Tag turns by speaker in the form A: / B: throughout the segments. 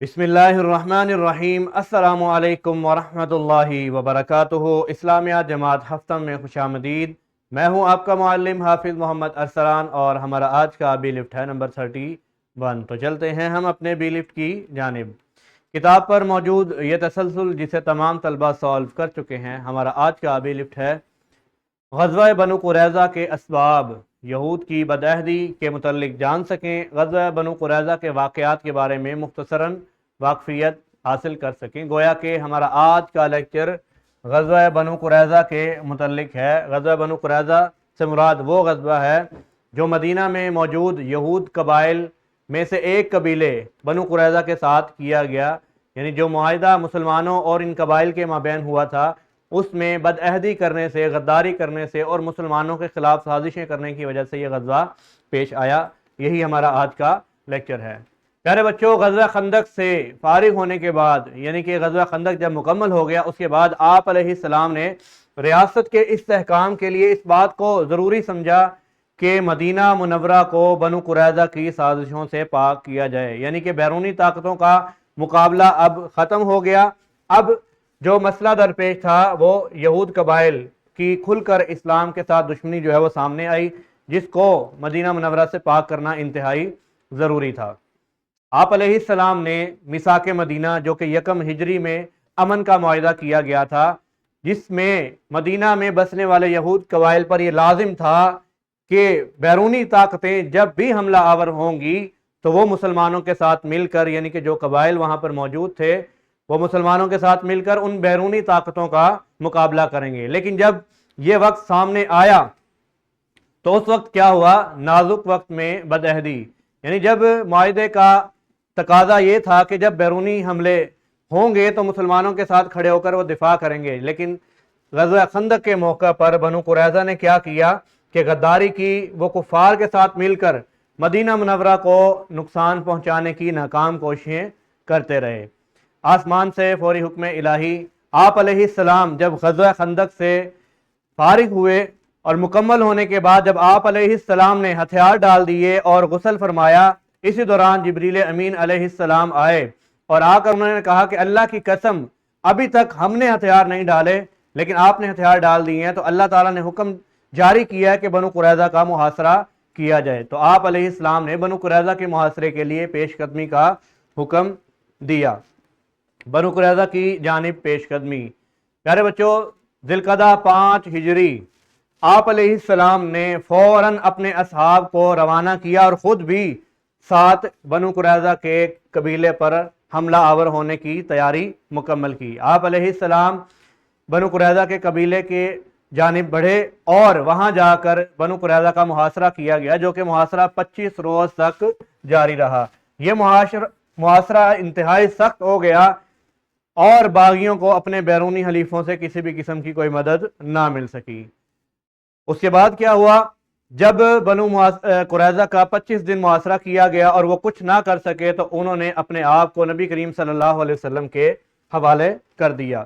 A: بسم اللہ الرحمن الرحیم۔ السلام علیکم ورحمۃ اللہ وبرکاتہ۔ اسلامیات جماعت ہفتہ میں خوش آمدید۔ میں ہوں آپ کا معلم حافظ محمد ارسلان اور ہمارا آج کا بی لفٹ ہے نمبر 31۔ تو چلتے ہیں ہم اپنے بی لفٹ کی جانب۔ کتاب پر موجود یہ تسلسل جسے تمام طلبہ سالو کر چکے ہیں۔ ہمارا آج کا بی لفٹ ہے غزوہ بنو قریظہ کے اسباب، یہود کی بدعہدی کے متعلق جان سکیں، غزوہ بنو قریظہ کے واقعات کے بارے میں مختصراً واقفیت حاصل کر سکیں۔ گویا کہ ہمارا آج کا لیکچر غزوہ بنو قریظہ کے متعلق ہے۔ غزوہ بنو قریظہ سے مراد وہ غزوہ ہے جو مدینہ میں موجود یہود قبائل میں سے ایک قبیلے بنو قریظہ کے ساتھ کیا گیا، یعنی جو معاہدہ مسلمانوں اور ان قبائل کے مابین ہوا تھا، اس میں بدعہدی کرنے سے، غداری کرنے سے اور مسلمانوں کے خلاف سازشیں کرنے کی وجہ سے یہ غزوہ پیش آیا۔ یہی ہمارا آج کا لیکچر ہے۔ پیارے بچوں، غزوہ خندق سے فارغ ہونے کے بعد، یعنی کہ غزوہ خندق جب مکمل ہو گیا، اس کے بعد آپ علیہ السلام نے ریاست کے استحکام کے لیے اس بات کو ضروری سمجھا کہ مدینہ منورہ کو بنو قریظہ کی سازشوں سے پاک کیا جائے، یعنی کہ بیرونی طاقتوں کا مقابلہ اب ختم ہو گیا۔ اب جو مسئلہ درپیش تھا وہ یہود قبائل کی کھل کر اسلام کے ساتھ دشمنی جو ہے وہ سامنے آئی، جس کو مدینہ منورہ سے پاک کرنا انتہائی ضروری تھا۔ آپ علیہ السلام نے میثاق مدینہ جو کہ 1 ہجری میں امن کا معاہدہ کیا گیا تھا، جس میں مدینہ میں بسنے والے یہود قبائل پر یہ لازم تھا کہ بیرونی طاقتیں جب بھی حملہ آور ہوں گی تو وہ مسلمانوں کے ساتھ مل کر، یعنی کہ جو قبائل وہاں پر موجود تھے وہ مسلمانوں کے ساتھ مل کر ان بیرونی طاقتوں کا مقابلہ کریں گے۔ لیکن جب یہ وقت سامنے آیا تو اس وقت کیا ہوا؟ نازک وقت میں بدعہدی، یعنی جب معاہدے کا تقاضا یہ تھا کہ جب بیرونی حملے ہوں گے تو مسلمانوں کے ساتھ کھڑے ہو کر وہ دفاع کریں گے، لیکن غزوہ خندق کے موقع پر بنو قریظہ نے کیا کیا کہ غداری کی، وہ کفار کے ساتھ مل کر مدینہ منورہ کو نقصان پہنچانے کی ناکام کوششیں کرتے رہے۔ آسمان سے فوری حکم الہی، آپ علیہ السلام جب غزوہ خندق سے فارغ ہوئے اور مکمل ہونے کے بعد جب آپ علیہ السلام نے ہتھیار ڈال دیے اور غسل فرمایا، اسی دوران جبریل امین علیہ السلام آئے اور آ کر انہوں نے کہا کہ اللہ کی قسم ابھی تک ہم نے ہتھیار نہیں ڈالے، لیکن آپ نے ہتھیار ڈال دیے ہیں، تو اللہ تعالیٰ نے حکم جاری کیا ہے کہ بنو قریظہ کا محاصرہ کیا جائے۔ تو آپ علیہ السلام نے بنو قریظہ کے محاصرے کے لیے پیش قدمی کا حکم دیا، بنو قریظہ کی جانب پیش قدمی۔ پیارے بچوں، ذی القعدہ 5 ہجری آپ علیہ السلام نے فوراً اپنے اصحاب کو روانہ کیا اور خود بھی ساتھ بنو قریظہ کے قبیلے پر حملہ آور ہونے کی تیاری مکمل کی۔ آپ علیہ السلام بنو قریظہ کے قبیلے کے جانب بڑھے اور وہاں جا کر بنو قریظہ کا محاصرہ کیا گیا، جو کہ محاصرہ 25 روز تک جاری رہا۔ یہ محاصرہ انتہائی سخت ہو گیا اور باغیوں کو اپنے بیرونی حلیفوں سے کسی بھی قسم کی کوئی مدد نہ مل سکی۔ اس کے بعد کیا ہوا؟ جب بنو قریظہ کا 25 دن محاصرہ کیا گیا اور وہ کچھ نہ کر سکے تو انہوں نے اپنے آپ کو نبی کریم صلی اللہ علیہ وسلم کے حوالے کر دیا۔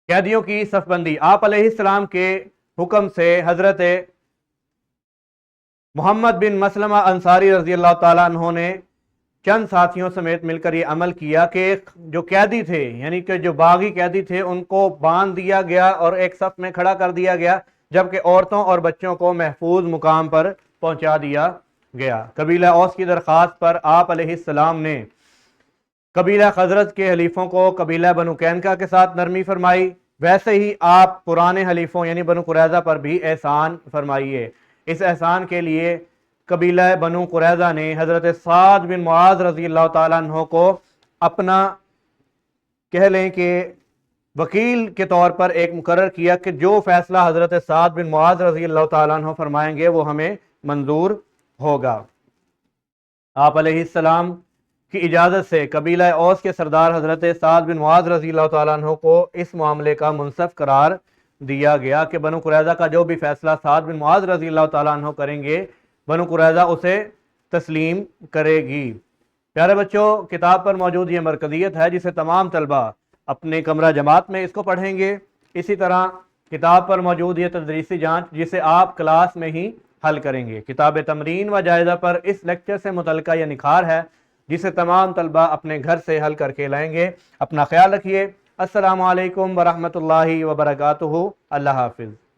A: قیدیوں کی صف بندی، آپ علیہ السلام کے حکم سے حضرت محمد بن مسلمہ انصاری رضی اللہ تعالیٰ عنہ نے چند ساتھیوں سمیت مل کر یہ عمل کیا کہ جو قیدی تھے، یعنی کہ جو باغی قیدی تھے، ان کو باندھ دیا گیا اور ایک صف میں کھڑا کر دیا گیا، جبکہ عورتوں اور بچوں کو محفوظ مقام پر پہنچا دیا گیا۔ قبیلہ اوس کی درخواست پر آپ علیہ السلام نے قبیلہ خزرج کے حلیفوں کو قبیلہ بنو قینقاع کے ساتھ نرمی فرمائی، ویسے ہی آپ پرانے حلیفوں یعنی بنو قریظہ پر بھی احسان فرمائیے۔ اس احسان کے لیے قبیلہ بنو قریظہ نے حضرت سعد بن معاذ رضی اللہ تعالیٰ عنہ کو اپنا کہہ لیں کہ وکیل کے طور پر ایک مقرر کیا کہ جو فیصلہ حضرت سعد بن معاذ رضی اللہ تعالیٰ عنہ فرمائیں گے وہ ہمیں منظور ہوگا۔ آپ علیہ السلام کی اجازت سے قبیلہ اوس کے سردار حضرت سعد بن معاذ رضی اللہ تعالیٰ عنہ کو اس معاملے کا منصف قرار دیا گیا کہ بنو قریظہ کا جو بھی فیصلہ سعد بن معاذ رضی اللہ تعالیٰ عنہ کریں گے، بنو قریظہ اسے تسلیم کرے گی۔ پیارے بچوں، کتاب پر موجود یہ مرکزیت ہے جسے تمام طلبہ اپنے کمرہ جماعت میں اس کو پڑھیں گے۔ اسی طرح کتاب پر موجود یہ تدریسی جانچ جسے آپ کلاس میں ہی حل کریں گے۔ کتاب تمرین و جائزہ پر اس لیکچر سے متعلقہ یہ نکھار ہے، جسے تمام طلبہ اپنے گھر سے حل کر کے لائیں گے۔ اپنا خیال رکھیے۔ السلام علیکم ورحمۃ اللہ وبرکاتہ۔ اللہ حافظ۔